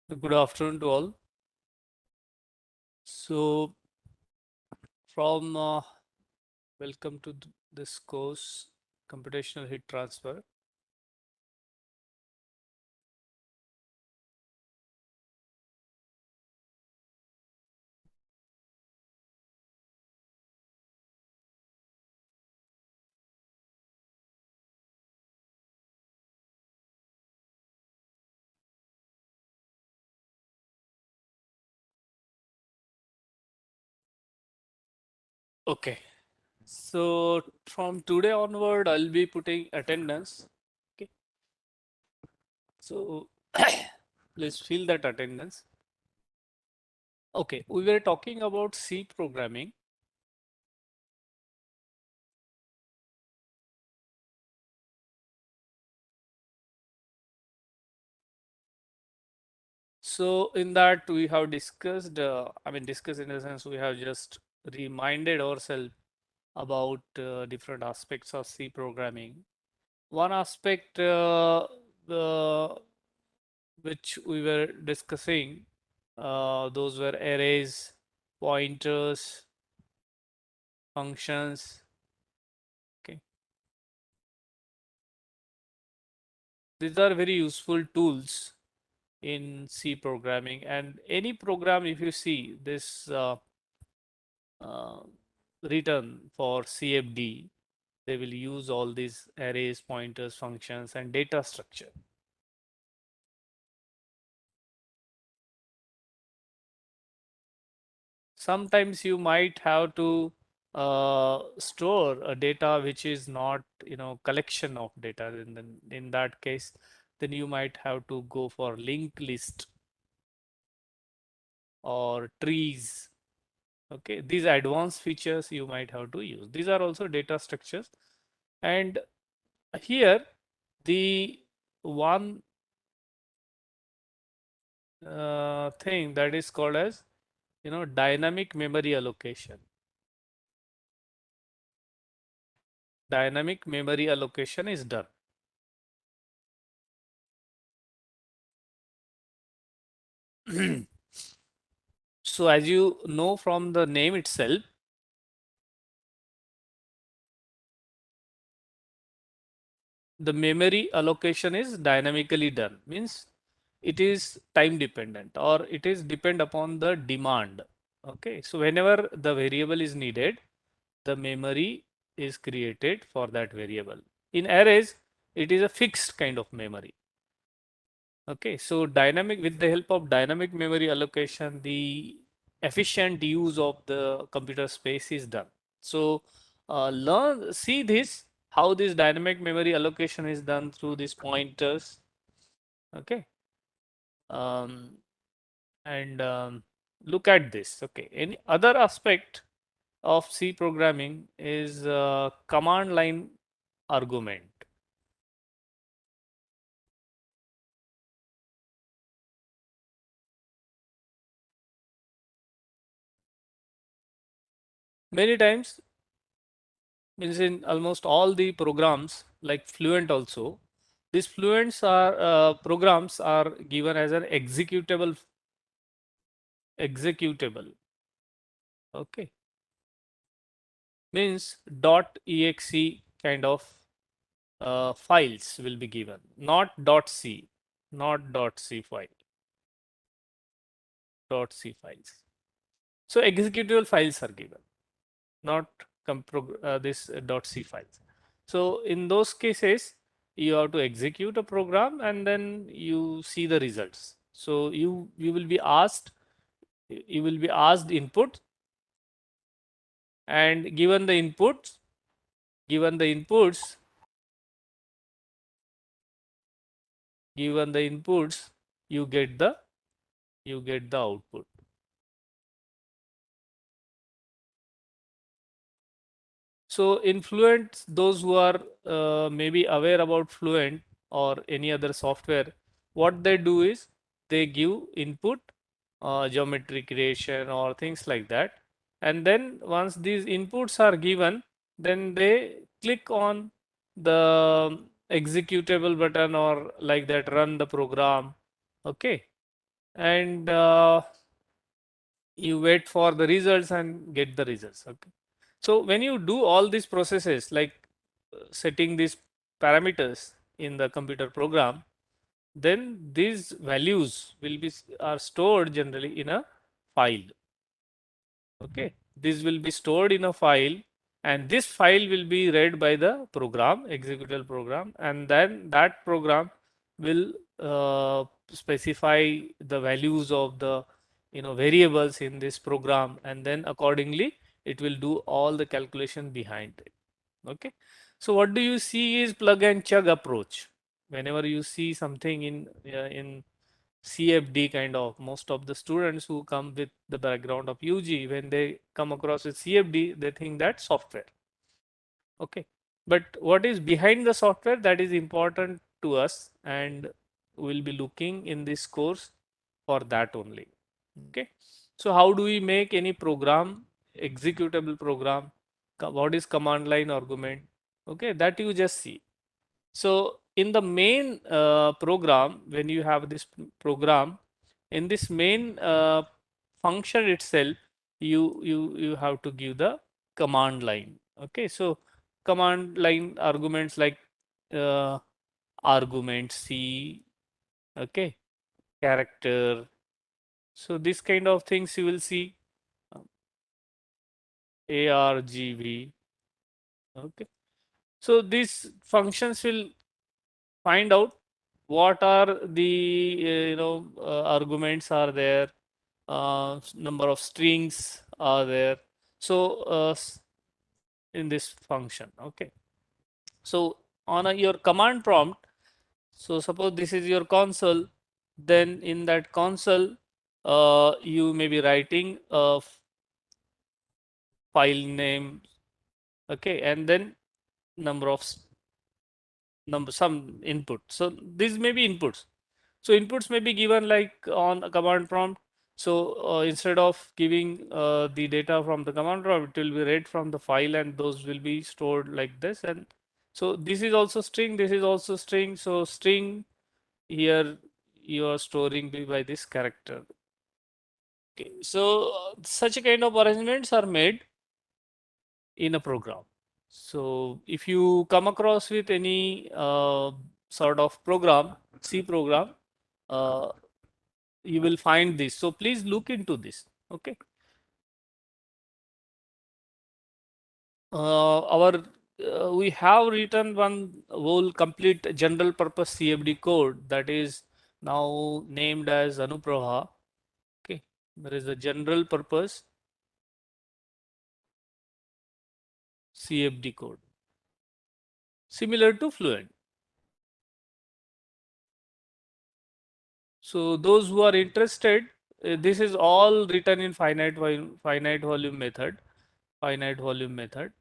Good afternoon to all. So, from welcome to this course, Computational Heat Transfer. Okay, so from today onward, I'll be putting attendance. Okay, so please fill that attendance. Okay, we were talking about C programming. So, in that, we have discussed, discussed in the sense we have just reminded ourselves about different aspects of C programming. One aspect which we were discussing, those were arrays, pointers, functions. Okay, these are very useful tools in C programming, and any program, if you see this uh, written for CFD, they will use all these arrays, pointers, functions, and data structure. Sometimes you might have to store a data which is not collection of data, and then in that case then you might have to go for linked list or trees. Okay, these advanced features you might have to use. These are also data structures, and here the one thing that is called as dynamic memory allocation. Dynamic memory allocation is done. So as you know from the name itself, the memory allocation is dynamically done, means it is time dependent or it is depend upon the demand. Okay, so whenever the variable is needed, the memory is created for that variable. In arrays, it is a fixed kind of memory. Okay, so dynamic, with the help of dynamic memory allocation, the efficient use of the computer space is done. So see this, how this dynamic memory allocation is done through these pointers. Okay, um, and look at this. Okay, any other aspect of C programming is command line argument. Many times, means in almost all the programs like Fluent also, these Fluents are programs are given as an executable. Okay, means .exe kind of files will be given, not .c, not .c file, .c files. So executable files are given, not this .c files. So in those cases, you have to execute a program and then you see the results. So you will be asked, input, and given the inputs, given the inputs, you get the output. So in Fluent, those who are maybe aware about Fluent or any other software, what they do is they give input, geometry creation or things like that. And then once these inputs are given, then they click on the executable button or like that, run the program. Okay. and you wait for the results and get the results. Okay. So when you do all these processes like setting these parameters in the computer program, then these values will be are stored generally in a file. Okay, this will be stored in a file, and this file will be read by the program, executable program, and then that program will specify the values of the variables in this program, and then accordingly it will do all the calculation behind it. Okay, so what do you see is plug and chug approach. Whenever you see something in CFD kind of, most of the students who come with the background of UG, when they come across with CFD, they think that software. Okay. But what is behind the software, that is important to us, and we'll be looking in this course for that only. Okay. So how do we make any program, executable program? What is command line argument? Okay, that you just see. So in the main program, when you have this program, in this main function itself, you have to give the command line. Okay, so command line arguments like uh, argument C, okay, character. So this kind of things you will see, argv. Okay, so these functions will find out what are the arguments are there, number of strings are there. So in this function, okay. So on your command prompt, so suppose this is your console, then in that console you may be writing a file name, okay, and then number of some input. So these may be inputs. So inputs may be given like on a command prompt. So instead of giving the data from the command prompt, it will be read from the file, and those will be stored like this. And so this is also string, this is also string. So string here you are storing by this character. Okay. So such a kind of arrangements are made in a program. So if you come across with any sort of program, C program, uh, you will find this. So please look into this. Okay. Our we have written one whole complete general purpose CFD code that is now named as Anuprabha. Okay. There is a general purpose CFD code similar to Fluent. So those who are interested, this is all written in finite volume method, finite volume method.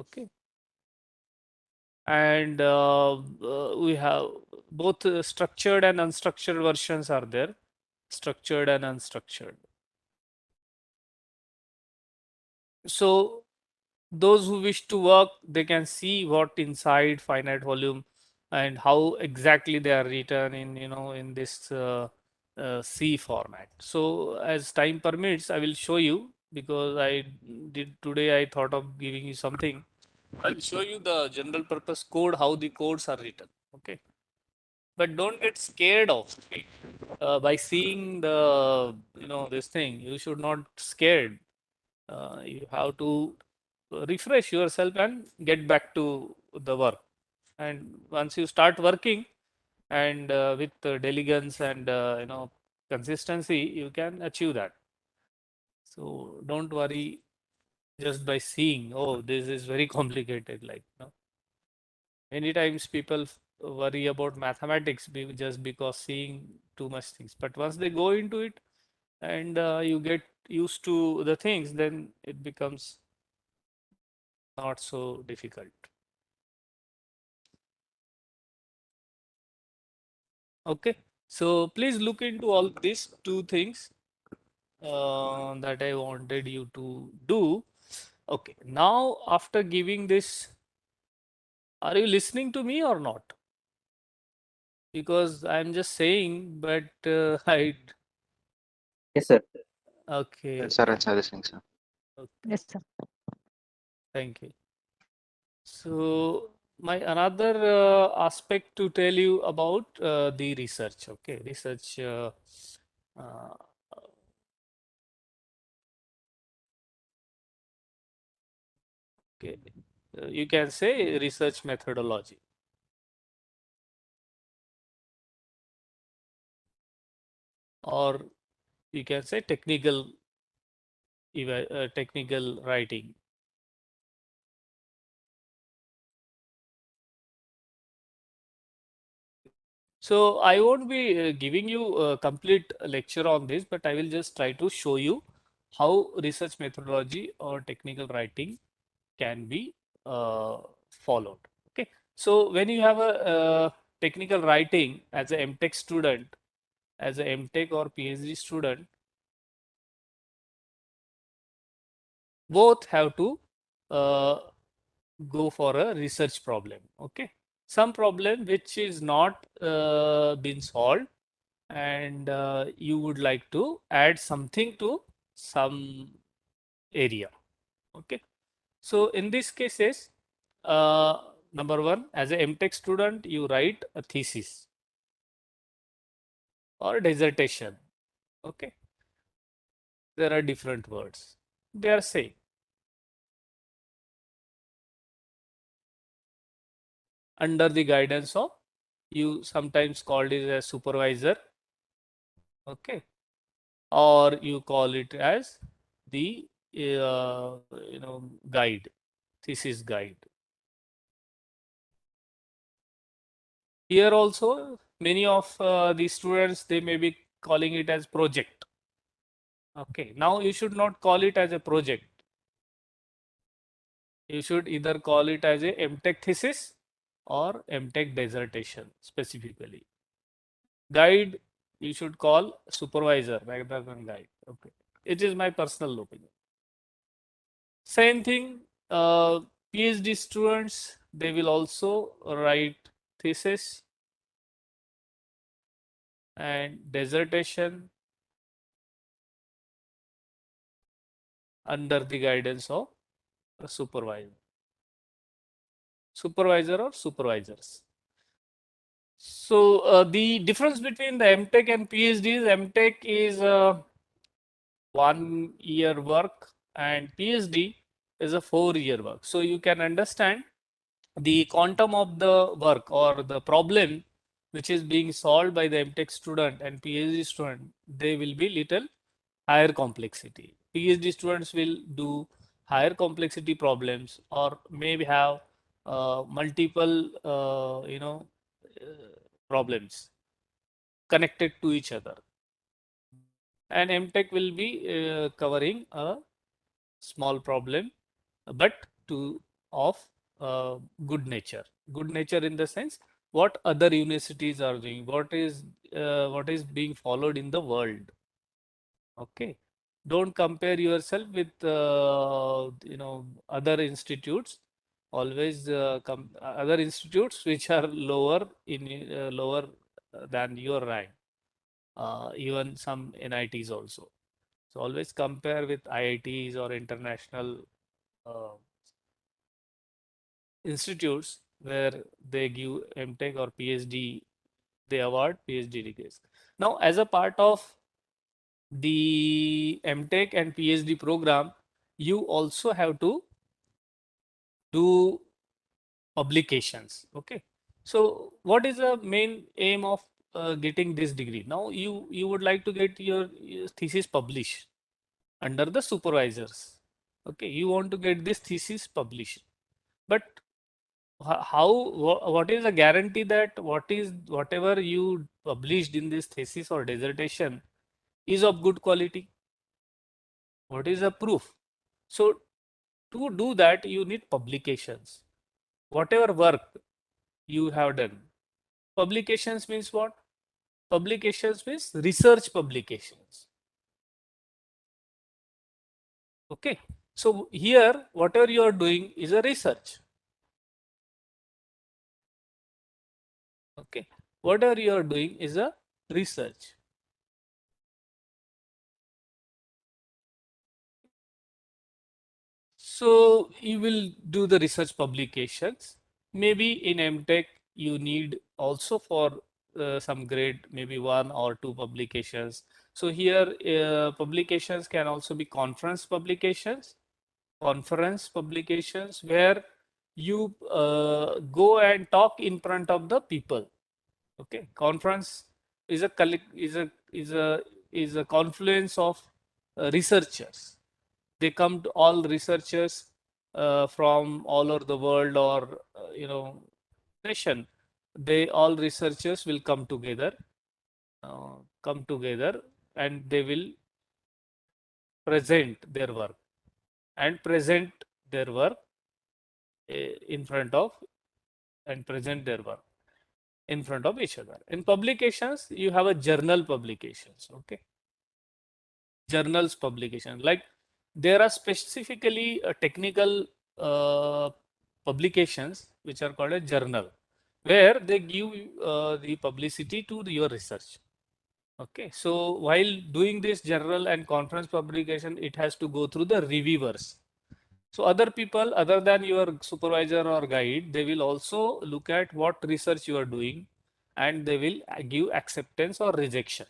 Okay, and we have both structured and unstructured versions are there, structured and unstructured. So those who wish to work, they can see what inside finite volume and how exactly they are written in in this C format. So as time permits, I will show you, because I did today, I thought of giving you something. I'll show you the general purpose code, how the codes are written. Okay, but don't get scared of it. By seeing the this thing, you should not scared. You have to refresh yourself and get back to the work. And once you start working, and with diligence and consistency, you can achieve that. So don't worry just by seeing, oh, this is very complicated. Like, many times people worry about mathematics just because seeing too much things. But once they go into it, and you get used to the things, then it becomes not so difficult. Okay, so please look into all these two things that I wanted you to do. Okay, now after giving this, are you listening to me or not? because I'm just saying, but I Yes, sir. okay, Yes, sir, it's everything, sir. okay, Yes, sir. thank you. So my another aspect to tell you about the research. Okay, research. Uh, okay, you can say research methodology, or you can say technical writing. So I won't be giving you a complete lecture on this, but I will just try to show you how research methodology or technical writing can be followed. Okay. So when you have a technical writing as a MTech student, as a MTech or PhD student, both have to uh, go for a research problem. Okay. Some problem which is not been solved, and you would like to add something to some area. Okay. So in these cases, number one, as a MTech student, you write a thesis or dissertation. Okay. There are different words. They are same. Under the guidance of, you sometimes called it as supervisor. Okay. Or you call it as the guide, thesis guide. Here also, many of the students, they may be calling it as project. Okay, now you should not call it as a project. You should either call it as a MTech thesis or MTech dissertation specifically. Guide, you should call supervisor rather than guide. Okay, it is my personal opinion. Same thing, PhD students, they will also write thesis and dissertation under the guidance of a supervisor or supervisors. So the difference between the MTech and PhD is MTech is 1 year work and PhD is a 4 year work. So you can understand the quantum of the work or the problem which is being solved by the MTech student and PhD student, they will be little higher complexity. PhD students will do higher complexity problems or maybe have multiple, problems connected to each other. And MTech will be covering a small problem, but to of good nature. Good nature in the sense what other universities are doing, what is being followed in the world. Okay, don't compare yourself with other institutes. Always other institutes which are lower than your rank. Even some NITs also. So always compare with IITs or international uh, institutes where they give MTech or PhD, they award PhD degrees. Now, as a part of the MTech and PhD program, you also have to do publications. Okay. So, what is the main aim of getting this degree? Now, you would like to get your thesis published under the supervisors. Okay, you want to get this thesis published, but what is the guarantee that whatever you published in this thesis or dissertation is of good quality? What is the proof? So to do that, you need publications. Whatever work you have done. Publications means what? Publications means research publications. Okay. So here, whatever you are doing is a research. Okay. whatever you are doing is a research. So you will do the research publications. Maybe in MTech, you need also for some grade, maybe 1 or 2 publications. So here, publications can also be conference publications where you go and talk in front of the people. Okay, conference is a is a confluence of researchers. They come to all researchers from all over the world, or nation. They all researchers will come together, and they will present their work and present their work in front of and present their work in front of each other. In publications, you have a journal publications. Okay, journals publication, like there are specifically technical uh, publications which are called a journal, where they give the publicity to your research. Okay, so while doing this journal and conference publication, it has to go through the reviewers. So other people other than your supervisor or guide, they will also look at what research you are doing, and they will give acceptance or rejection.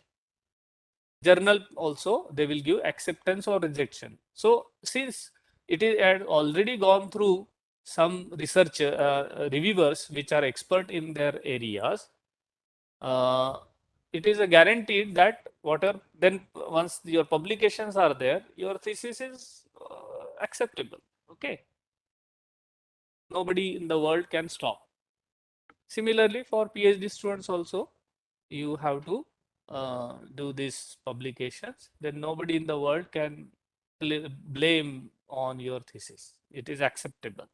Journal also, they will give acceptance or rejection. So since it is had already gone through some research reviewers which are expert in their areas, uh, it is a guaranteed that whatever, then once your publications are there, your thesis is acceptable. Okay, nobody in the world can stop. Similarly, for PhD students also, you have to do these publications. Then nobody in the world can blame on your thesis. It is acceptable.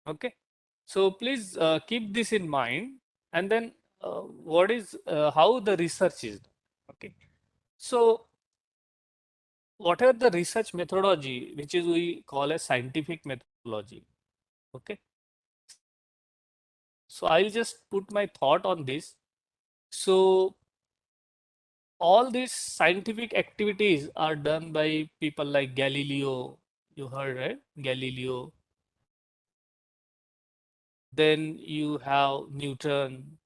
Okay. So please keep this in mind. And then what is how the research is done. Okay. So whatever the research methodology, which is we call a scientific methodology. Okay. So I'll just put my thought on this. So all these scientific activities are done by people like Galileo. You heard, right? Galileo. Then you have Newton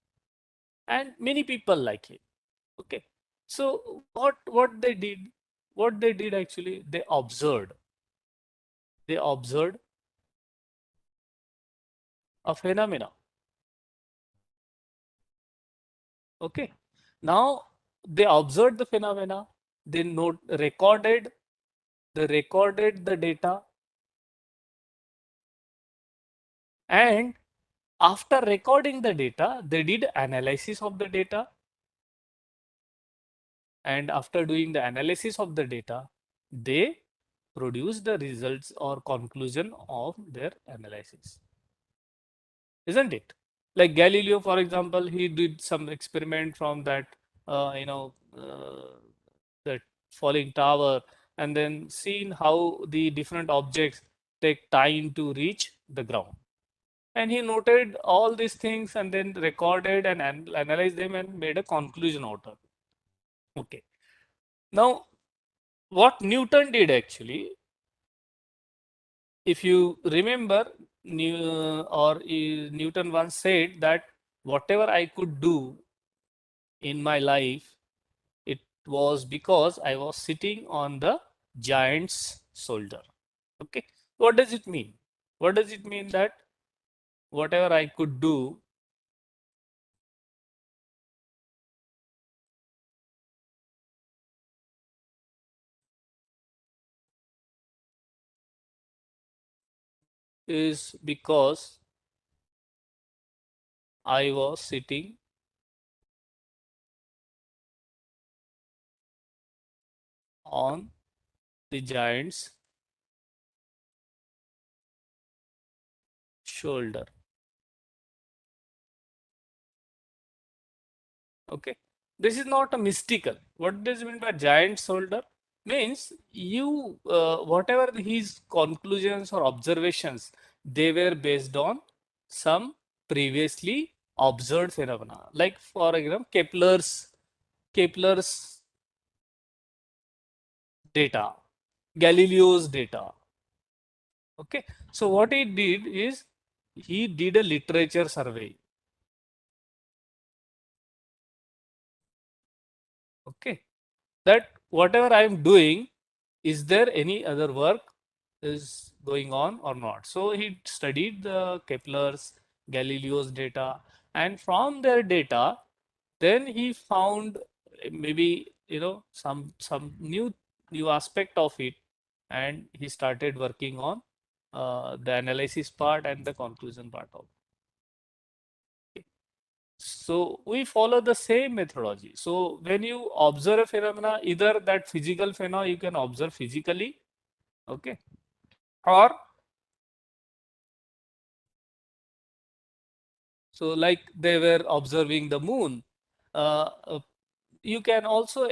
and many people like it. Okay. So what they did actually, they observed. They observed a phenomena. Okay. Now they observed the phenomena, they recorded the data, and after recording the data, they did analysis of the data, and after doing the analysis of the data, they produce the results or conclusion of their analysis, isn't it? Like Galileo, for example, he did some experiment from that that falling tower, and then seen how the different objects take time to reach the ground, and he noted all these things and then recorded and analyzed them and made a conclusion out of it. Okay, now what Newton did actually, if you remember, Newton once said that whatever I could do in my life, it was because I was sitting on the giant's shoulder. Okay, what does it mean? What does it mean that whatever I could do is because I was sitting on the giant's shoulder. Okay, this is not a mystical. What does it mean by giant shoulder? Means you whatever his conclusions or observations, they were based on some previously observed phenomena. Like for example, Kepler's data, Galileo's data. Okay, so what he did is he did a literature survey. Okay, that whatever I am doing, is there any other work is going on or not? So he studied the Kepler's, Galileo's data, and from their data, then he found maybe some new aspect of it, and he started working on the analysis part and the conclusion part of it. So we follow the same methodology. So when you observe a phenomena, either that physical phenomena you can observe physically, okay, or so like they were observing the moon. Uh, uh, you can also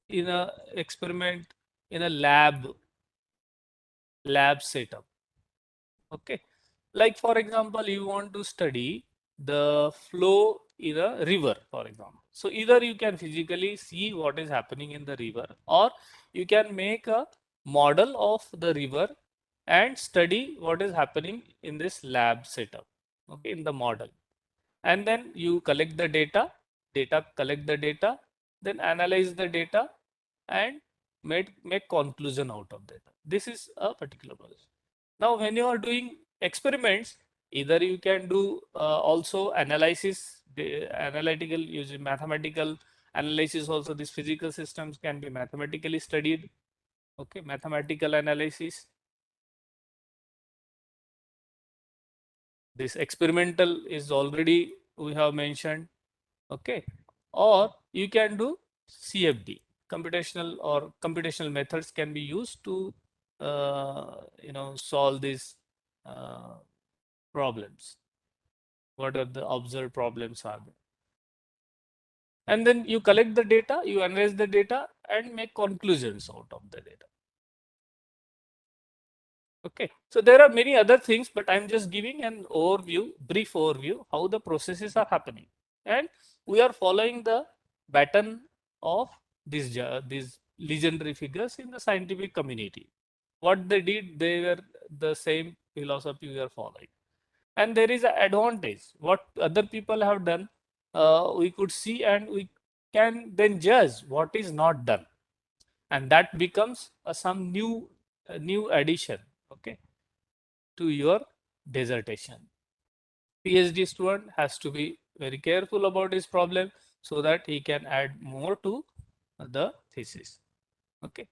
in a experiment in a lab setup. Okay, like for example, you want to study the flow in a river, for example. So either you can physically see what is happening in the river, or you can make a model of the river and study what is happening in this lab setup, okay, in the model. And then you collect the collect the data, then analyze the data and make conclusion out of data. This is a particular process. Now, when you are doing experiments, either you can do also analysis, the analytical using mathematical analysis. Also, these physical systems can be mathematically studied. Okay, mathematical analysis. This experimental is already we have mentioned. Okay, or you can do CFD. Computational methods can be used to solve these uh, problems. What are the observed problems are there? And then you collect the data, you analyze the data and make conclusions out of the data. Okay, so there are many other things, but I'm just giving an overview, brief overview, how the processes are happening. And we are following the pattern of these legendary figures in the scientific community. What they did, they were the same philosophy we are following. And there is an advantage. What other people have done, we could see and we can then judge what is not done. And that becomes some new addition, okay, to your dissertation. PhD student has to be very careful about his problem so that he can add more to the thesis. Okay.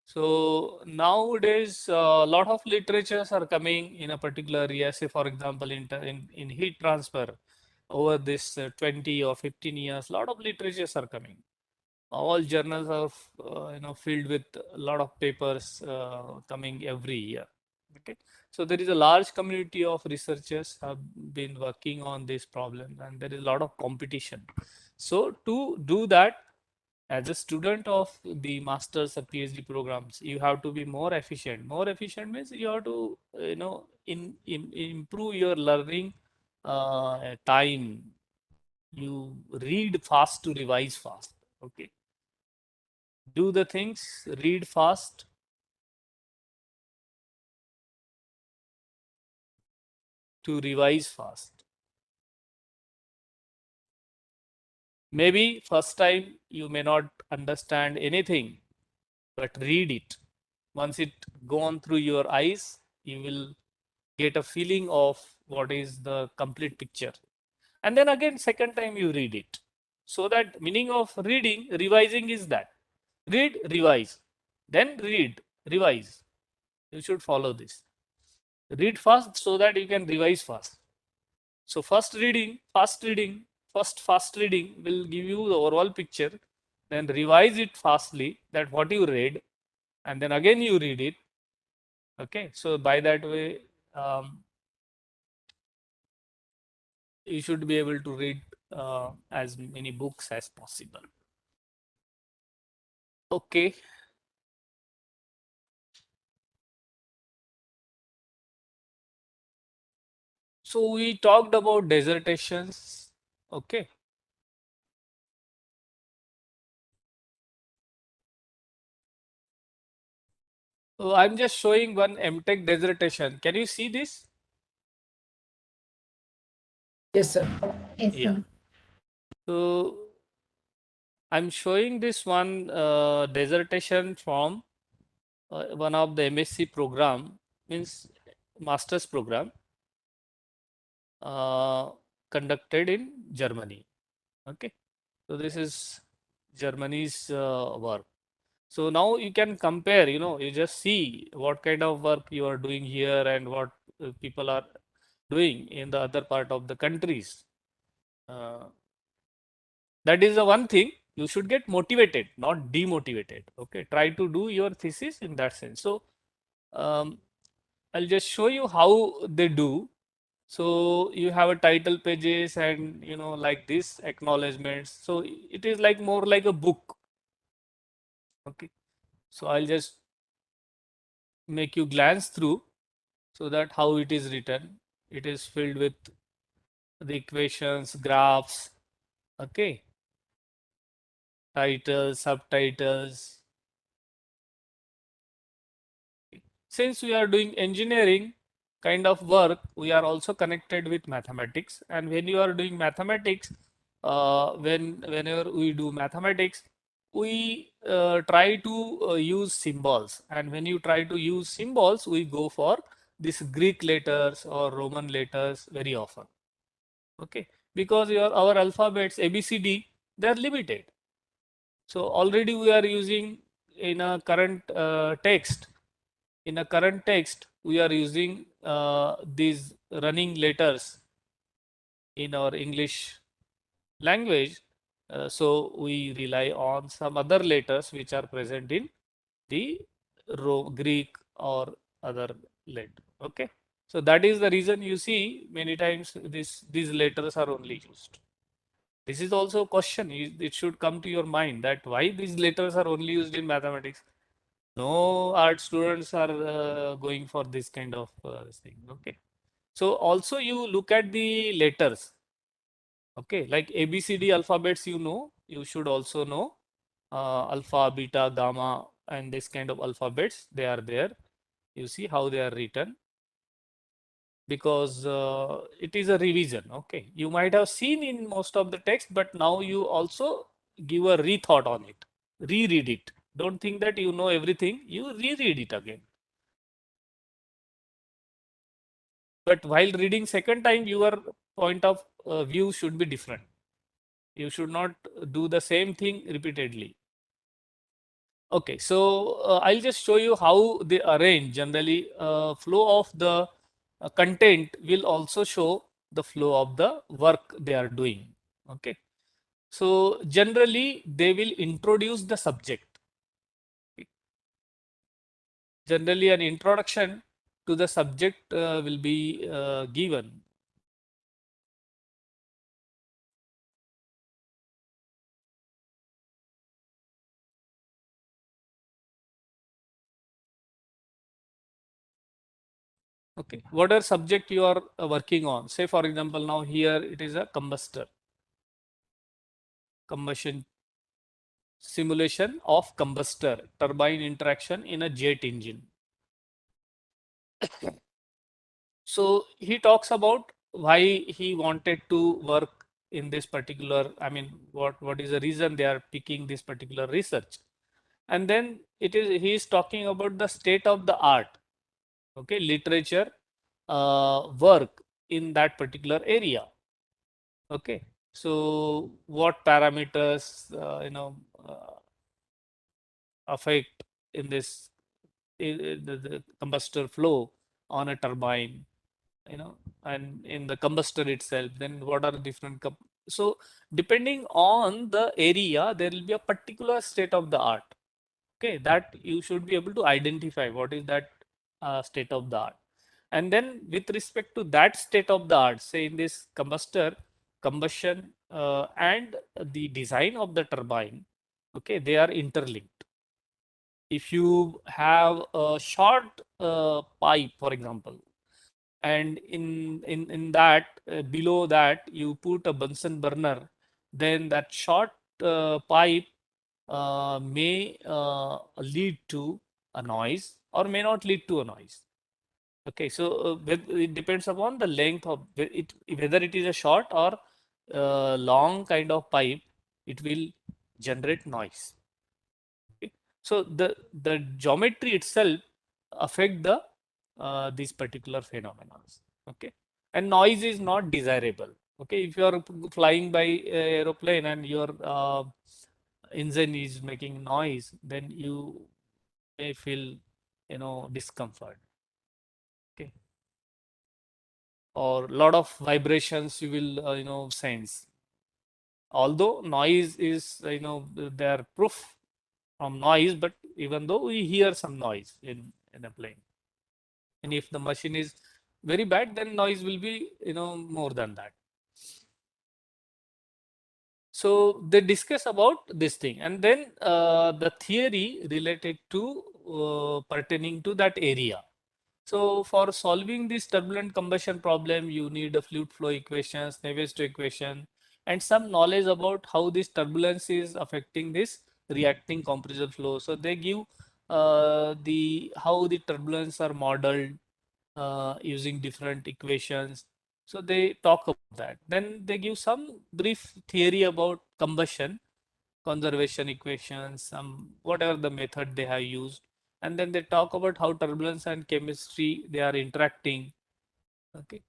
So nowadays, a lot of literatures are coming in a particular area. Say, for example, in heat transfer, over this 20 or 15 years, a lot of literatures are coming. All journals are filled with a lot of papers coming every year. Okay, so there is a large community of researchers have been working on this problem, and there is a lot of competition. So to do that, as a student of the masters or PhD programs, you have to be more efficient. More efficient means you have to improve your learning time. You read fast to revise fast. Okay, do the things, read fast to revise fast. Maybe first time you may not understand anything, but read it. Once it gone through your eyes, you will get a feeling of what is the complete picture. And then again, second time you read it. So that meaning of reading, revising is that. Read, revise. Then read, revise. You should follow this. Read fast so that you can revise fast. So fast reading will give you the overall picture, then revise it fastly that what you read, and then again you read it. Okay, so by that way, you should be able to read as many books as possible. Okay, So we talked about dissertations. Okay. So I'm just showing one MTech dissertation. Can you see this? Yes, sir. Yes, Yeah. sir. So I'm showing this one dissertation from one of the MSc program, means master's program, uh, conducted in Germany. Okay. So this is Germany's work. So now you can compare, you just see what kind of work you are doing here and what people are doing in the other part of the countries. Uh, that is the one thing you should get motivated, not demotivated. Okay, try to do your thesis in that sense. So um, I'll just show you how they do. So you have a title pages and like this acknowledgements. So it is like more like a book. Okay, so I'll just make you glance through so that how it is written. It is filled with the equations, graphs, okay, titles, subtitles. Since we are doing engineering kind of work, we are also connected with mathematics. And when you are doing mathematics, whenever we do mathematics, we try to use symbols. And when you try to use symbols, we go for these Greek letters or Roman letters very often. Okay, because our alphabets ABCD, they are limited. So already we are using in a current text. In a current text, we are using these running letters in our English language. So we rely on some other letters which are present in the Greek or other letter. Okay. So that is the reason you see many times these letters are only used. This is also a question. It should come to your mind that why these letters are only used in mathematics. No art students are going for this kind of thing. Okay. So also you look at the letters. Okay, like ABCD alphabets, you should also know alpha, beta, gamma, and this kind of alphabets. They are there. You see how they are written because it is a revision. Okay, you might have seen in most of the text, but now you also give a rethought on it, reread it. Don't think that you know everything, you reread it again. But while reading second time, your point of view should be different. You should not do the same thing repeatedly. Okay, so I'll just show you how they arrange. Generally, flow of the content will also show the flow of the work they are doing. Okay, so generally they will introduce the subject. Generally, an introduction to the subject will be given. Okay, what are subject you are working on? Say, for example, now here it is a combustor, combustion simulation of combustor, turbine interaction in a jet engine. So he talks about why he wanted to work in this particular, I mean, what is the reason they are picking this particular research. And then he is talking about the state of the art, okay, literature, work in that particular area. Okay, so what parameters, affect in this the combustor flow on a turbine, and in the combustor itself, then what are the different so depending on the area, there will be a particular state of the art. Okay, that you should be able to identify what is that state of the art. And then with respect to that state of the art, say in this combustor, combustion and the design of the turbine, okay, they are interlinked. If you have a short pipe, for example, and in that below that you put a Bunsen burner, then that short pipe may lead to a noise or may not lead to a noise. Okay, so it depends upon the length of it, whether it is a short or long kind of pipe, it will generate noise. Okay. So the geometry itself affect the these particular phenomena. Okay, and noise is not desirable. Okay, if you are flying by aeroplane and your engine is making noise, then you may feel, discomfort. Okay, or lot of vibrations you will sense. Although noise is, they are proof from noise, but even though we hear some noise in a plane, and if the machine is very bad, then noise will be, more than that. So they discuss about this thing, and then the theory related to pertaining to that area. So for solving this turbulent combustion problem, you need a fluid flow equations, Navier-Stokes equation, and some knowledge about how this turbulence is affecting this reacting compressor flow. So they give the how the turbulence are modeled using different equations. So they talk about that. Then they give some brief theory about combustion, conservation equations, some whatever the method they have used, and then they talk about how turbulence and chemistry they are interacting. Okay,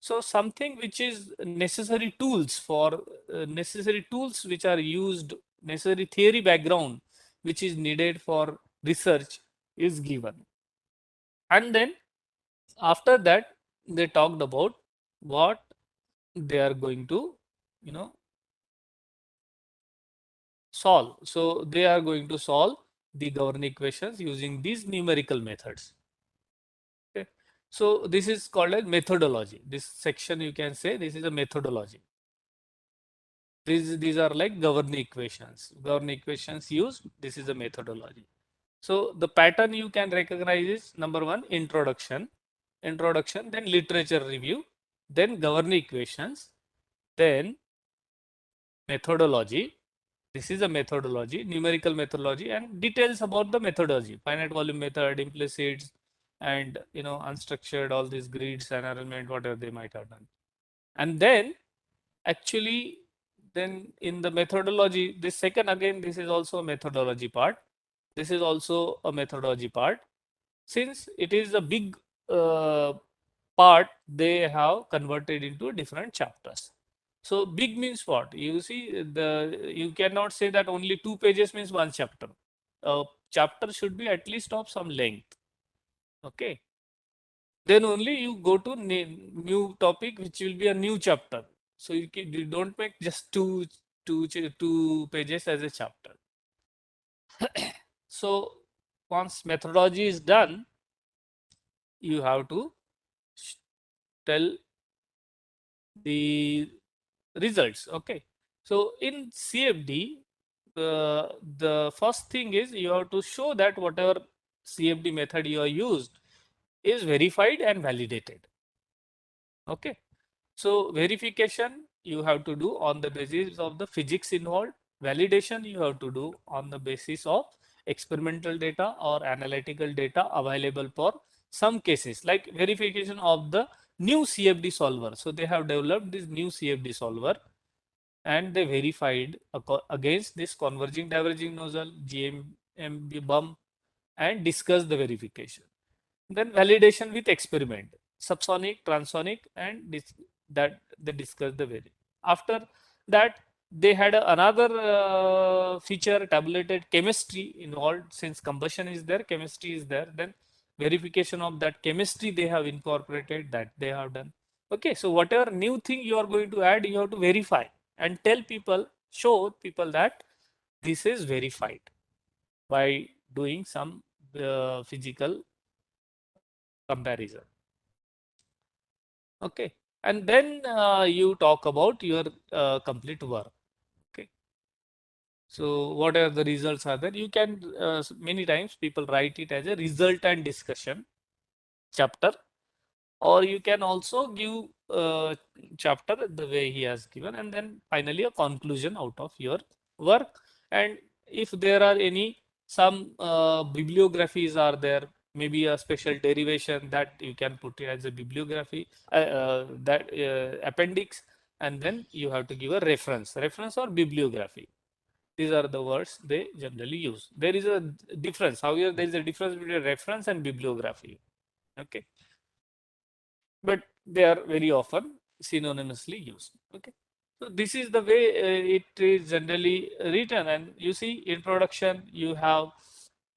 so something which is necessary tools for necessary tools which are used, necessary theory background which is needed for research is given. And then after that they talked about what they are going to, you know solve. So they are going to solve the governing equations using these numerical methods. Okay. So this is called a methodology. This section you can say this is a methodology. These are like governing equations. Governing equations used. This is a methodology. So the pattern you can recognize is number one, introduction, then literature review, then governing equations, then methodology. This is a methodology, numerical methodology, and details about the methodology, finite volume method, implicits, and unstructured, all these grids and arrangement, whatever they might have done. And then actually, then in the methodology, this second again, this is also a methodology part. This is also a methodology part. Since it is a big uh, part, they have converted into different chapters. So big means what? You see, you cannot say that only 2 pages means one chapter. A chapter should be at least of some length. Okay. Then only you go to new topic, which will be a new chapter. So you don't make just two pages as a chapter. So once methodology is done, you have to tell the results. Okay. So in CFD, the first thing is you have to show that whatever CFD method you are used is verified and validated. Okay. So verification you have to do on the basis of the physics involved. Validation you have to do on the basis of experimental data or analytical data available for some cases, like verification of the new CFD solver. So they have developed this new CFD solver and they verified against this converging diverging nozzle, GMB bump, and discussed the verification. Then validation with experiment, subsonic, transonic, and that they discussed the very. After that, they had another feature, tabulated chemistry involved. Since combustion is there, chemistry is there. Then verification of that chemistry they have incorporated, that they have done. Okay, so whatever new thing you are going to add, you have to verify and tell people, show people that this is verified by doing some physical comparison. Okay, and then you talk about your complete work. Okay, so whatever the results are there, you can many times people write it as a result and discussion chapter, or you can also give chapter the way he has given, and then finally a conclusion out of your work. And if there are any some bibliographies are there, maybe a special derivation, that you can put it as a bibliography, that appendix, and then you have to give a reference or bibliography. These are the words they generally use. There is a difference. However, there is a difference between reference and bibliography. Okay, but they are very often synonymously used. Okay, so this is the way it is generally written. And you see, introduction, you have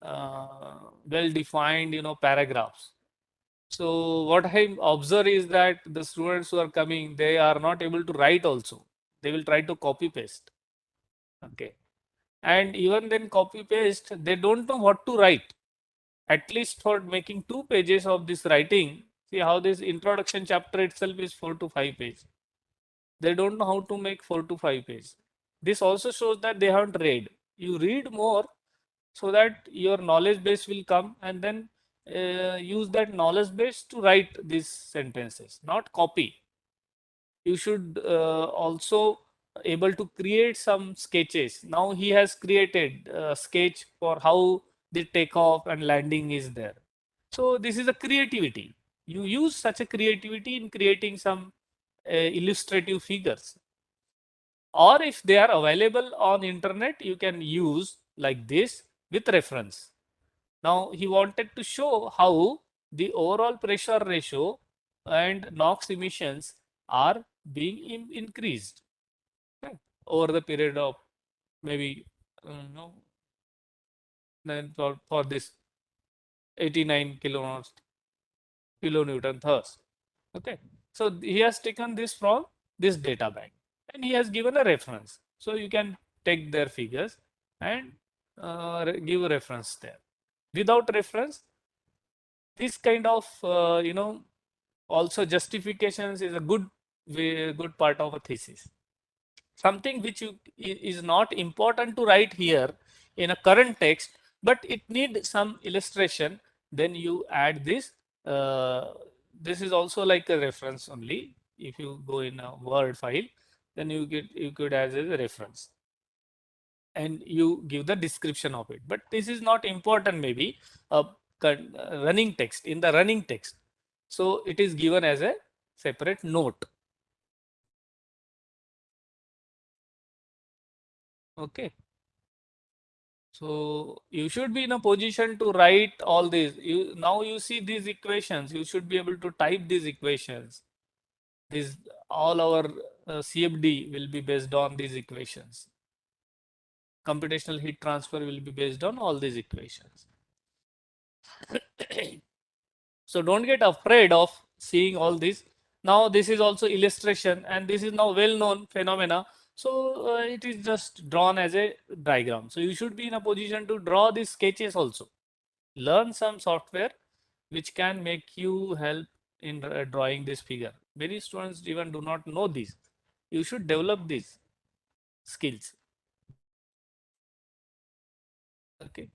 well defined, paragraphs. So what I observe is that the students who are coming, they are not able to write also. They will try to copy paste. Okay, and even then copy paste, they don't know what to write. At least for making 2 pages of this writing, see how this introduction chapter itself is 4 to 5 pages. They don't know how to make 4 to 5 pages. This also shows that they haven't read. You read more so that your knowledge base will come, and then use that knowledge base to write these sentences, not copy. You should also able to create some sketches. Now he has created a sketch for how the takeoff and landing is there. So this is a creativity. You use such a creativity in creating some illustrative figures. Or if they are available on internet, you can use like this with reference. Now he wanted to show how the overall pressure ratio and NOx emissions are being increased, okay, over the period of maybe no, then for this 89 kilonewton thrust. Okay, so he has taken this from this data bank and he has given a reference. So you can take their figures and give a reference there. Without reference, this kind of also justifications is a good part of a thesis. Something which is not important to write here in a current text, but it needs some illustration, then you add this. This is also like a reference only. If you go in a Word file, then you could add as a reference and you give the description of it. But this is not important, maybe a running text, in the running text. So it is given as a separate note. Okay. So you should be in a position to write all these. Now you see these equations. You should be able to type these equations. This all our CFD will be based on these equations. Computational heat transfer will be based on all these equations. So don't get afraid of seeing all this. Now this is also illustration, and this is now well-known phenomena. So it is just drawn as a diagram. So you should be in a position to draw these sketches also. Learn some software which can make you help in drawing this figure. Many students even do not know this. You should develop these skills. Okay.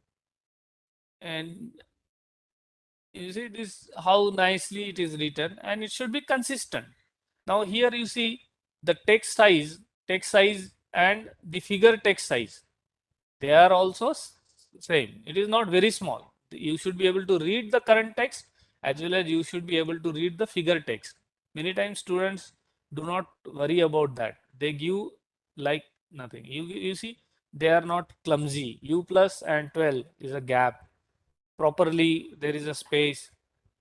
And you see this how nicely it is written, and it should be consistent. Now here you see the text size and the figure text size. They are also same. It is not very small. You should be able to read the current text as well as you should be able to read the figure text. Many times students do not worry about that. They give like nothing. You see, they are not clumsy. U plus and 12 is a gap. Properly, there is a space.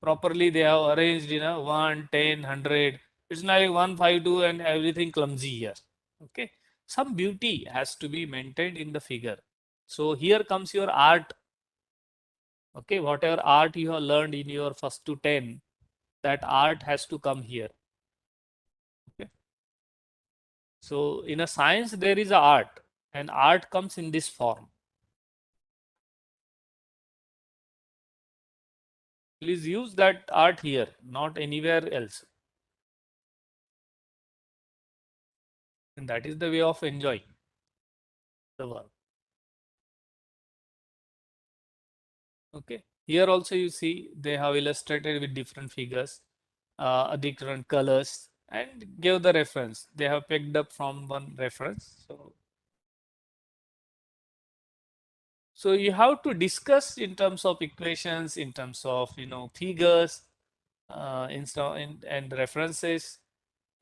Properly, they have arranged in a 1, 10, 100. It's not like 152 and everything clumsy here. Okay. Some beauty has to be maintained in the figure. So here comes your art. Okay, whatever art you have learned in your first to 10, that art has to come here. Okay. So in a science, there is a art, and art comes in this form. Please use that art here, not anywhere else. And that is the way of enjoying the work. Okay. Here also you see they have illustrated with different figures. different colors and give the reference. They have picked up from one reference. So you have to discuss in terms of equations, in terms of figures, and references.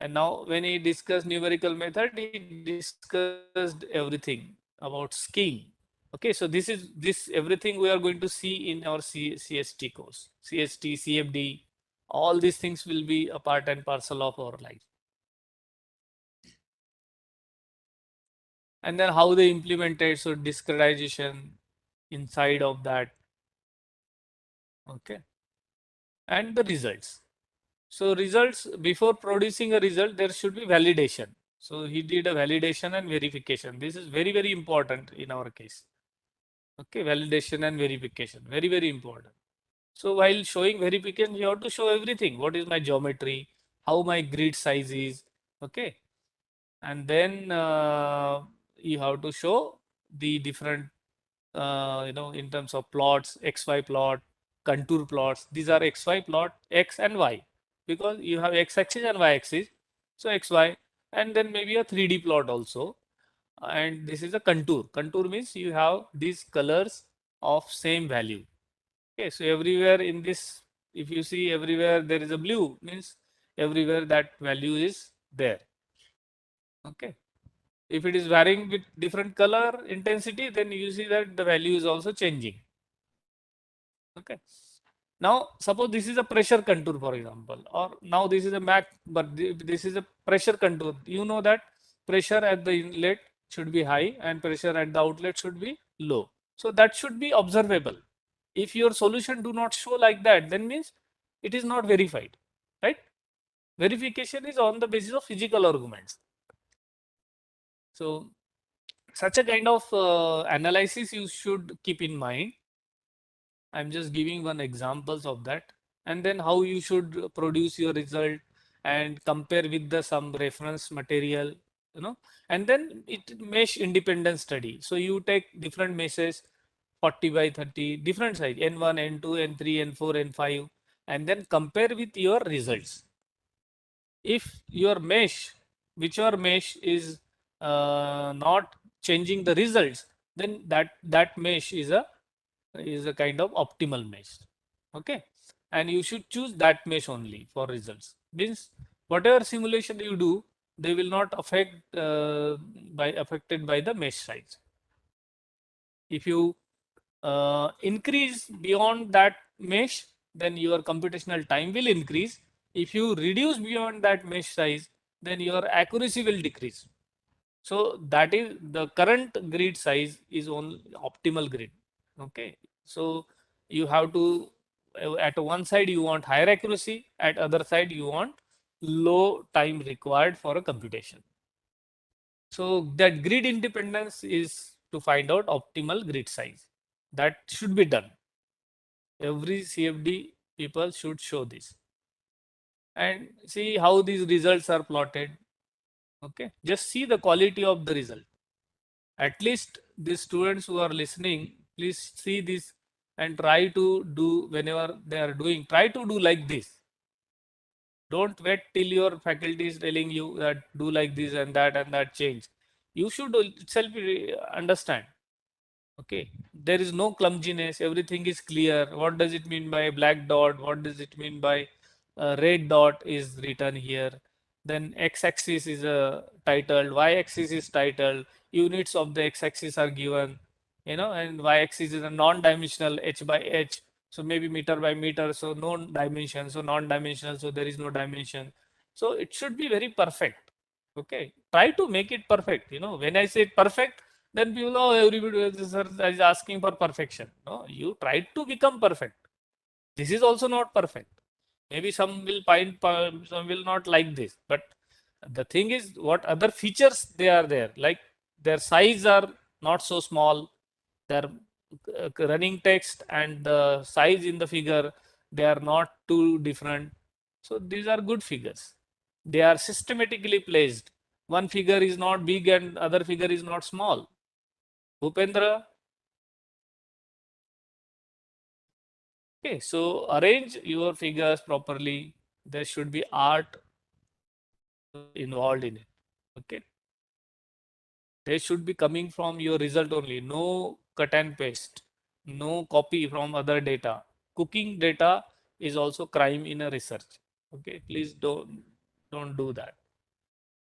And now when he discussed numerical method, he discussed everything about scheme. Okay, so this everything we are going to see in our CST course, CST, CFD, all these things will be a part and parcel of our life. And then how they implemented, so discretization inside of that, okay, and the results. So results, before producing a result, there should be validation. So he did a validation and verification. This is very, very important in our case. Okay, validation and verification, very, very important. So while showing verification, you have to show everything. What is my geometry? How my grid size is? Okay, and then you have to show the different, in terms of plots, XY plot, contour plots. These are XY plot, X and Y, because you have X axis and Y axis. So XY, and then maybe a 3D plot also. And this is a contour. Contour means you have these colors of same value. Okay, so everywhere in this, if you see everywhere there is a blue, means everywhere that value is there. Okay. If it is varying with different color intensity, then you see that the value is also changing. Okay. Now, suppose this is a pressure contour, for example, or now this is a MAC, but this is a pressure contour. You know that pressure at the inlet should be high and pressure at the outlet should be low. So that should be observable. If your solution do not show like that, then means it is not verified, right? Verification is on the basis of physical arguments. So such a kind of analysis you should keep in mind. I'm just giving one examples of that. And then how you should produce your result and compare with the some reference material, and then it mesh independent study. So you take different meshes, 40 by 30, different size, N1, N2, N3, N4, N5, and then compare with your results. If your mesh, whichever mesh is not changing the results, then that mesh is a kind of optimal mesh. Okay, and you should choose that mesh only for results. Means whatever simulation you do, they will not affected by the mesh size. If you increase beyond that mesh, then your computational time will increase. If you reduce beyond that mesh size, then your accuracy will decrease. So that is the current grid size is on optimal grid. Okay. So you have to, at one side you want higher accuracy, at other side you want low time required for a computation. So that grid independence is to find out optimal grid size. That should be done. Every CFD people should show this. And see how these results are plotted. Okay. Just see the quality of the result. At least the students who are listening, please see this and try to do whenever they are doing, try to do like this. Don't wait till your faculty is telling you that do like this and that change. You should itself understand. Okay, there is no clumsiness, everything is clear. What does it mean by black dot? What does it mean by red dot is written here? Then x-axis is titled, y-axis is titled, units of the x-axis are given, and y-axis is a non-dimensional, h by h. So maybe meter by meter, so no dimension, so non-dimensional, so there is no dimension. So it should be very perfect. Okay, try to make it perfect. When I say perfect, then people, oh, everybody is asking for perfection. No, you try to become perfect. This is also not perfect. Maybe some will find, some will not like this. But the thing is, what other features they are there, like their size are not so small, their running text and the size in the figure, they are not too different. So these are good figures. They are systematically placed. One figure is not big and other figure is not small. Bhupendra, okay, so arrange your figures properly. there should be art involved in it. Okay. They should be coming from your result only. No cut and paste. No copy from other data. Cooking data is also crime in a research. Okay. Please don't do that.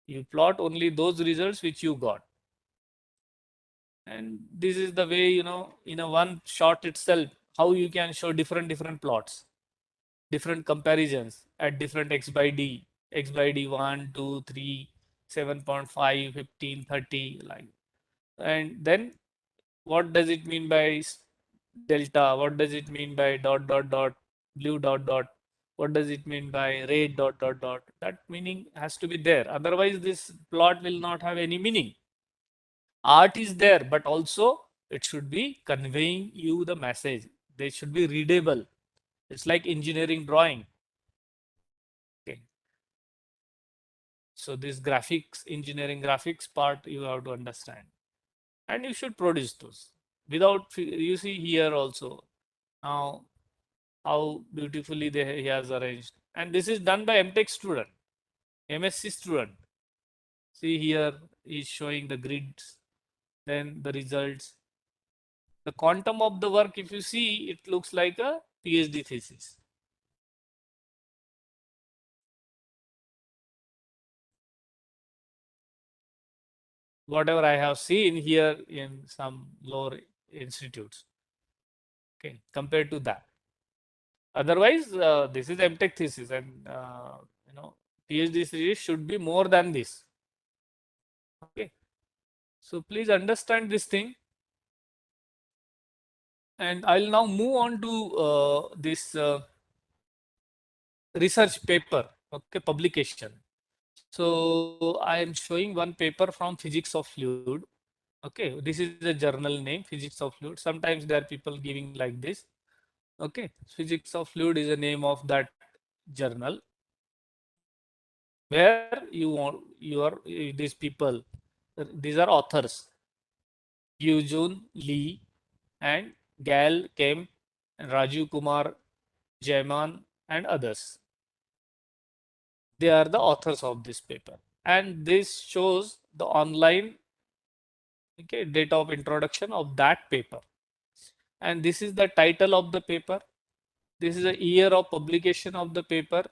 You plot only those results which you got. And this is the way, in a one shot itself, how you can show different plots, different comparisons at different x by d, x by d 1, 2, 3, 7.5, 15, 30, like. And then what does it mean by delta? What does it mean by dot, dot, dot, blue dot, dot? What does it mean by red dot, dot, dot? That meaning has to be there. Otherwise, this plot will not have any meaning. Art is there, but also it should be conveying you the message. They should be readable. It's like engineering drawing. Okay. So this graphics, engineering graphics part, you have to understand. And you should produce those. Without, you see here also, now how beautifully he has arranged. And this is done by MTech student, MSc student. See here, he's showing the grids, then the results. The quantum of the work, if you see, it looks like a PhD thesis. Whatever I have seen here in some lower institutes, okay, compared to that. Otherwise, this is MTech thesis, and PhD thesis should be more than this. Okay, so please understand this thing. And I'll now move on to this research paper, okay, publication. So I am showing one paper from Physics of Fluid. Okay, this is a journal name, Physics of Fluid. Sometimes there are people giving like this. Okay, Physics of Fluid is the name of that journal, where these people, these are authors, Yujun Lee and Gal Kemp and Raju Kumar Jaiman and others. They are the authors of this paper, and this shows the online, okay, date of introduction of that paper. And this is the title of the paper. This is the year of publication of the paper,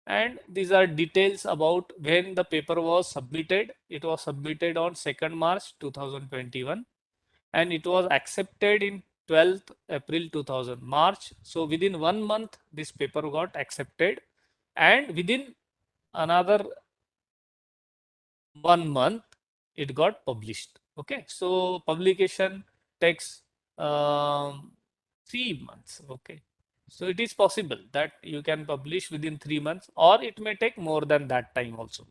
and these are details about when the paper was submitted. It was submitted on 2nd March 2021, and it was accepted in 12th April 2000 March. So within 1 month this paper got accepted, and within another 1 month it got published. Okay, so publication takes 3 months. Okay, so it is possible that you can publish within 3 months, or it may take more than that time also.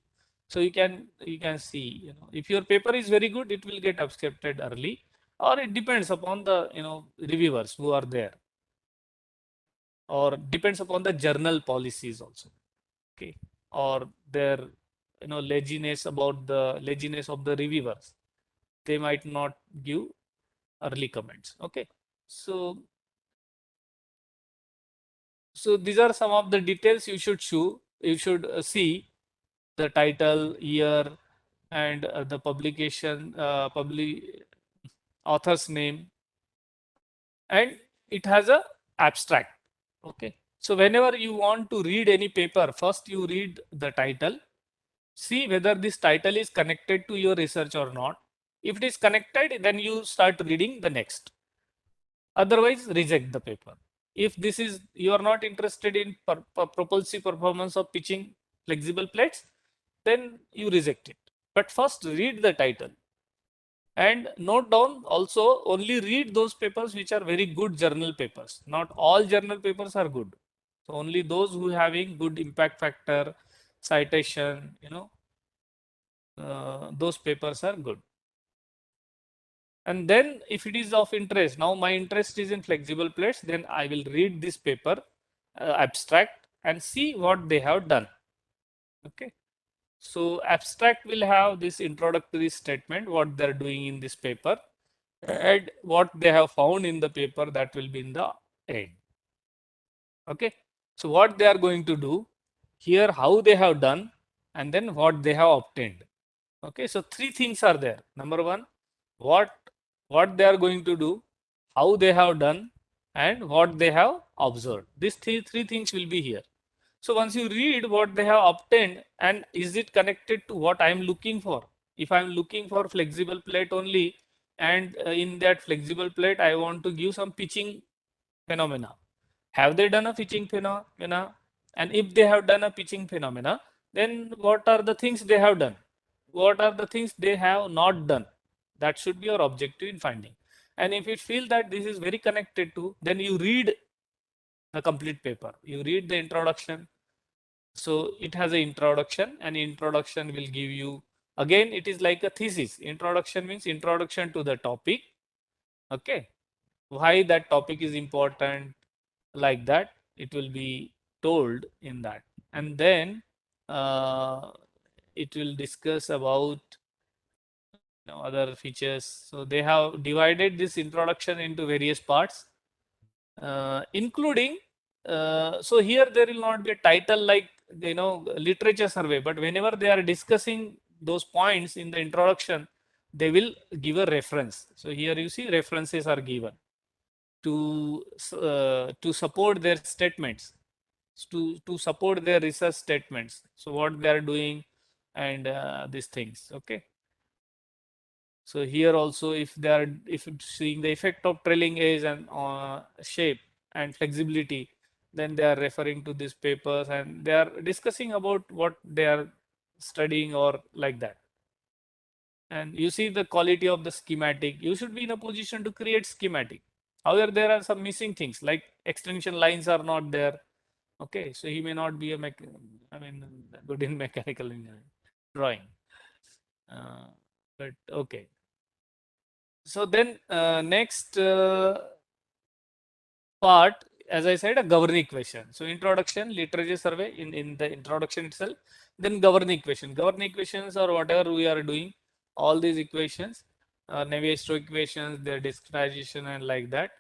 So you can see, if your paper is very good, it will get accepted early, or it depends upon the reviewers who are there, or depends upon the journal policies also. Okay, or their laziness about the laziness of the reviewers. They might not give early comments. Okay, so these are some of the details you should see: the title, year, and the publication, author's name, and it has a abstract. Okay, so whenever you want to read any paper, first you read the title, see whether this title is connected to your research or not. If it is connected, then you start reading the next. Otherwise, reject the paper. If this is, you are not interested in propulsive performance of pitching flexible plates, then you reject it. But first read the title, and note down also, only read those papers which are very good journal papers. Not all journal papers are good. So only those who having good impact factor, citation, those papers are good. And then if it is of interest, now my interest is in flexible plates, then I will read this paper abstract and see what they have done. Okay, so abstract will have this introductory statement, what they're doing in this paper, and what they have found in the paper, that will be in the end. Okay, so what they are going to do here how they have done, and then what they have obtained. Okay, so three things are there. Number one, what what they are going to do, how they have done, and what they have observed. These three things will be here. So once you read what they have obtained, and is it connected to what I am looking for? If I am looking for flexible plate only, and in that flexible plate I want to give some pitching phenomena. Have they done a pitching phenomena? And if they have done a pitching phenomena, then what are the things they have done? What are the things they have not done? That should be your objective in finding. And if you feel that this is very connected to, then you read the complete paper. You read the introduction. So it has an introduction, and introduction will give you, again, it is like a thesis. Introduction means introduction to the topic. Okay. Why that topic is important, like that it will be told in that. And then uh, it will discuss about other features. So they have divided this introduction into various parts, including so here there will not be a title like literature survey, but whenever they are discussing those points in the introduction, they will give a reference. So here you see references are given to support their statements, to support their research statements. So what they are doing, and these things. Okay. So here also, if they are seeing the effect of trailing edge and shape and flexibility, then they are referring to these papers, and they are discussing about what they are studying or like that. And you see the quality of the schematic. You should be in a position to create schematic. However, there are some missing things like extension lines are not there. Okay, so he may not be good in mechanical engineering drawing. Uh, but okay. So then next part, as I said, a governing equation. So introduction, literature survey in the introduction itself, then governing equation. Governing equations are whatever we are doing, all these equations, Navier-Stokes equations, their discretization and like that.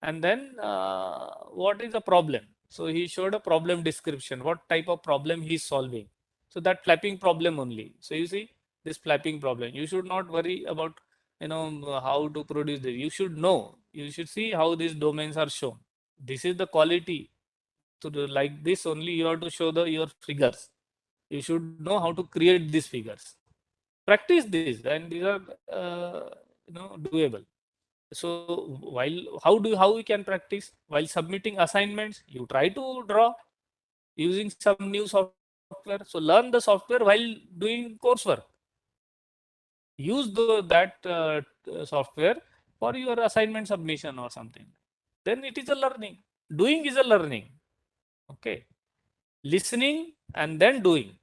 And then what is the problem? So he showed a problem description, what type of problem he is solving. So that flapping problem only. So you see this flapping problem. You should not worry about how to produce this. You should know. You should see how these domains are shown. This is the quality. So like this only you have to show your figures. You should know how to create these figures. Practice this, and these are doable. So how we can practice while submitting assignments? You try to draw using some new software. So learn the software while doing coursework. Use software for your assignment submission or something. Then it is a learning. Doing is a learning. Okay. Listening and then doing.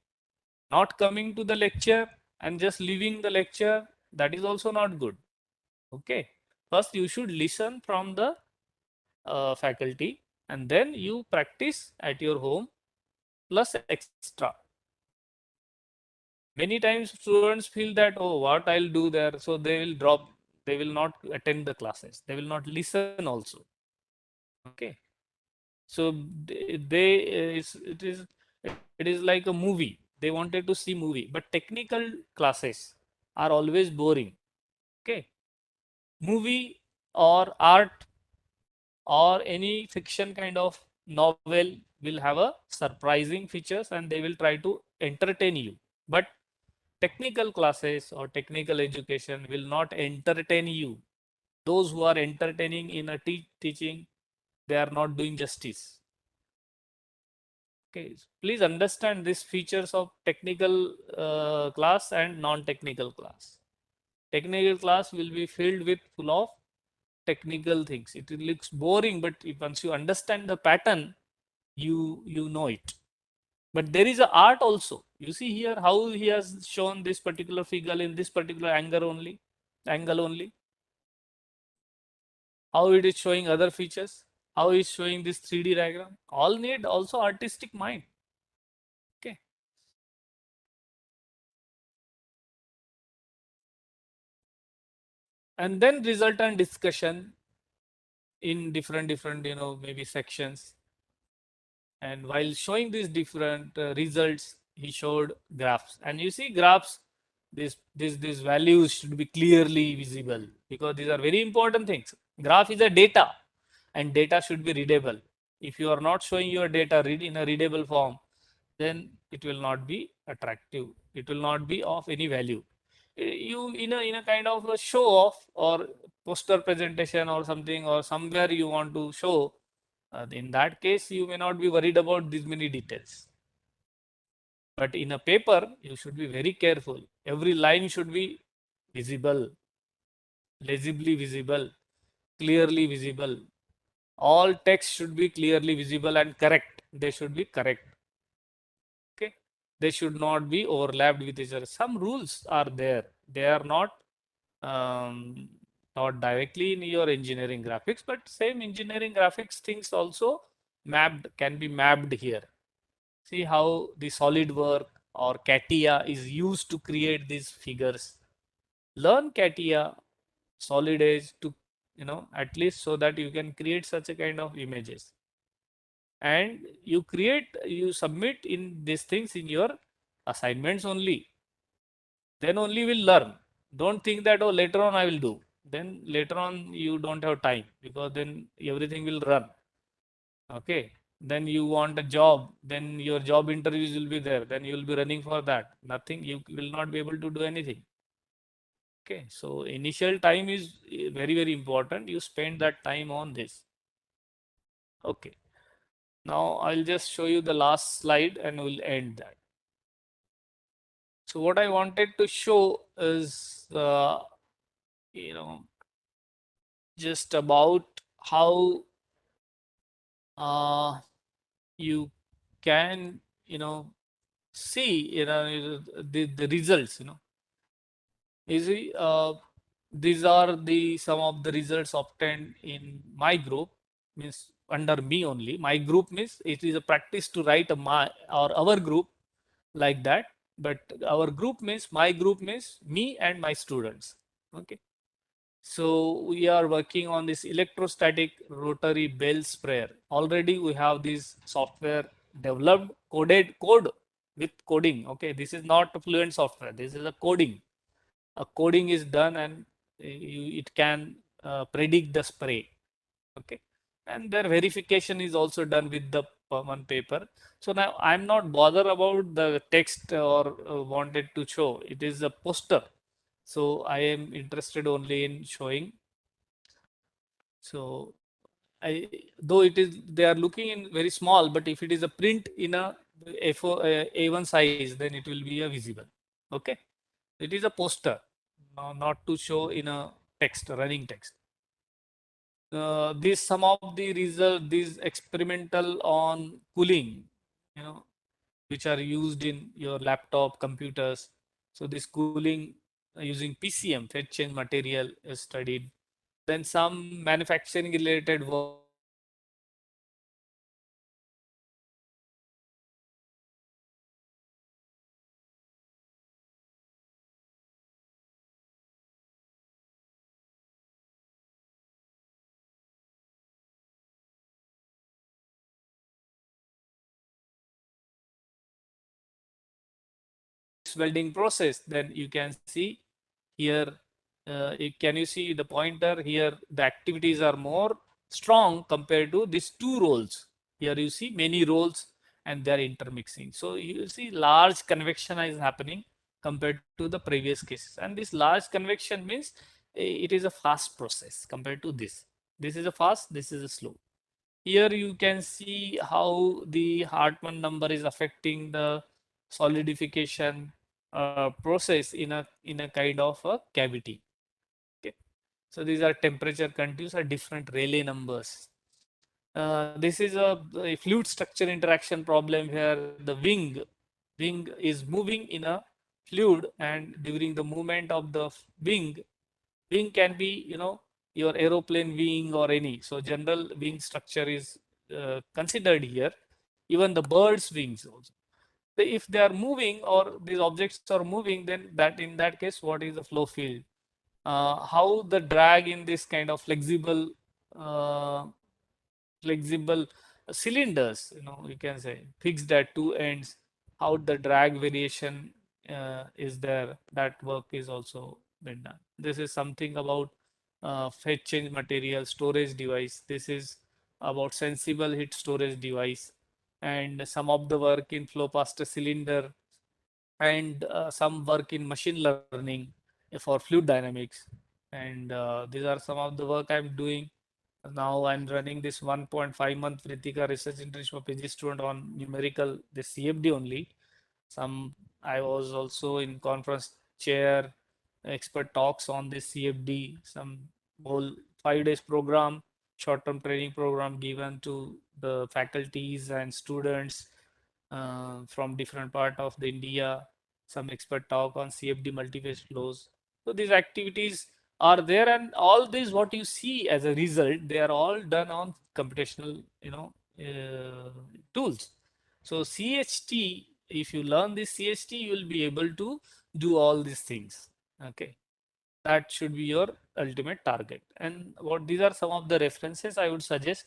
Not coming to the lecture and just leaving the lecture. That is also not good. Okay. First, you should listen from the faculty, and then you practice at your home plus extra. Many times students feel that, oh, what I'll do there, so they will drop, they will not attend the classes, they will not listen also. Okay. So it is like a movie. They wanted to see movie, but technical classes are always boring. Okay. Movie or art or any fiction kind of novel will have a surprising features, and they will try to entertain you. But technical classes or technical education will not entertain you. Those who are entertaining in a teaching, they are not doing justice. Okay, please understand these features of technical class and non-technical class. Technical class will be filled with full of technical things. It looks boring, but if once you understand the pattern, you know it. But there is a art also. You see here how he has shown this particular figure in this particular angle only. How it is showing other features, how it is showing this 3D diagram. All need also artistic mind. Okay. And then resultant discussion in different maybe sections. And while showing these different results, he showed graphs. And you see graphs, these values should be clearly visible because these are very important things. Graph is a data, and data should be readable. If you are not showing your data read in a readable form, then it will not be attractive. It will not be of any value. You in a kind of a show off or poster presentation or something, or somewhere you want to show, in that case you may not be worried about these many details. But in a paper, you should be very careful. Every line should be visible, legibly visible, clearly visible. All text should be clearly visible and correct. They should be correct. Okay. They should not be overlapped with each other. Some rules are there. They are not um, taught directly in your engineering graphics, but same engineering graphics things also mapped can be mapped here. See how the SolidWorks or CATIA is used to create these figures. Learn CATIA, Solid Edge to, at least so that you can create such a kind of images. And you submit in these things in your assignments only. Then only will learn. Don't think that, oh, later on I will do. Then later on you don't have time because then everything will run. Okay. Then you want a job, then your job interviews will be there, then you will be running for that. Nothing, you will not be able to do anything. Okay. So initial time is very, very important. You spend that time on this. Okay. Now I'll just show you the last slide and we'll end that. So what I wanted to show is, you know, just about how you can, see, the results, you see, these are the some of the results obtained in my group, means under me only. My group means it is a practice to write a my or our group like that, but our group means my group means me and my students. Okay. So we are working on this electrostatic rotary bell sprayer. Already we have this software developed, code with coding. Okay, this is not a fluent software. This is a coding. A coding is done, and it can predict the spray. Okay, and their verification is also done with the one paper. So now I'm not bothered about the text or wanted to show. It is a poster. So I am interested only in showing. So I, though it is, they are looking in very small, but if it is a print in a A1 size, then it will be a visible. Okay. It is a poster, not to show in a text, running text. These some of the result, these experimental on cooling, you know, which are used in your laptop computers. So this cooling using PCM, phase change material, is studied. Then some manufacturing related work like welding process, then you can see here, can you see the pointer here? The activities are more strong compared to these two roles. Here you see many roles and they are intermixing. So you see large convection is happening compared to the previous cases. And this large convection means it is a fast process compared to this. This is a fast, this is a slow. Here you can see how the Hartmann number is affecting the solidification process in a kind of a cavity. Okay. So these are temperature continues are different Rayleigh numbers. This is a fluid structure interaction problem where the wing is moving in a fluid, and during the movement of the wing can be, your aeroplane wing or any. So general wing structure is considered here. Even the bird's wings also. If they are moving or these objects are moving, then that in that case, what is the flow field? How the drag in this kind of flexible cylinders, you can say fixed at two ends, how the drag variation is there, that work is also been done. This is something about phase change material, storage device. This is about sensible heat storage device, and some of the work in flow past a cylinder, and some work in machine learning for fluid dynamics. And these are some of the work I'm doing. Now I'm running this 1.5-month Vritika research internship of PG student on numerical, the CFD only. Some I was also in conference chair, expert talks on this CFD, some whole 5 days program, short-term training program given to the faculties and students from different part of the India, some expert talk on CFD multi-phase flows. So these activities are there, and all these what you see as a result, they are all done on computational, tools. So CHT, if you learn this CHT, you will be able to do all these things. Okay, that should be your ultimate target. And what these are some of the references I would suggest.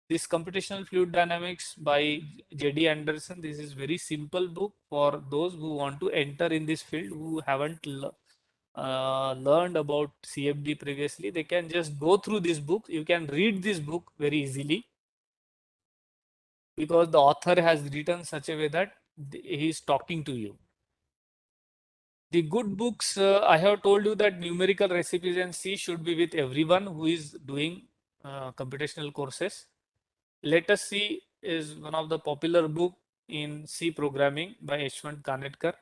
This Computational Fluid Dynamics by J.D. Anderson. This is very simple book for those who want to enter in this field, who haven't learned about CFD previously. They can just go through this book. You can read this book very easily because the author has written such a way that he is talking to you. The good books, I have told you that numerical recipes and C should be with everyone who is doing computational courses. Let Us See is one of the popular book in C programming by Yashwant Kanetkar.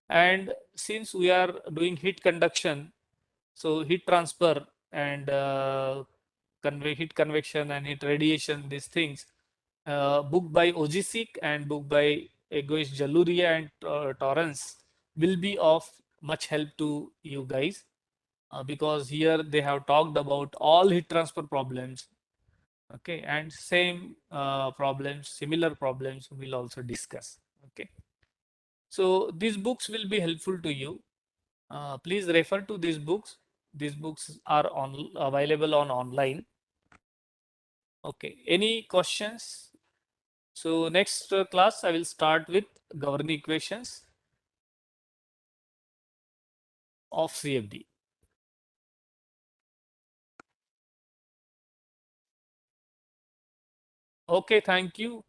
And since we are doing heat conduction, so heat transfer and heat convection and heat radiation, these things, book by Ojicic and book by Egoish Jaluria and Torrance will be of much help to you guys, because here they have talked about all heat transfer problems. Okay, and same problems, similar problems we'll also discuss. Okay, so these books will be helpful to you. Please refer to these books. These books are available on online. Okay, any questions? So next class I will start with governing equations of CFD. Okay, thank you.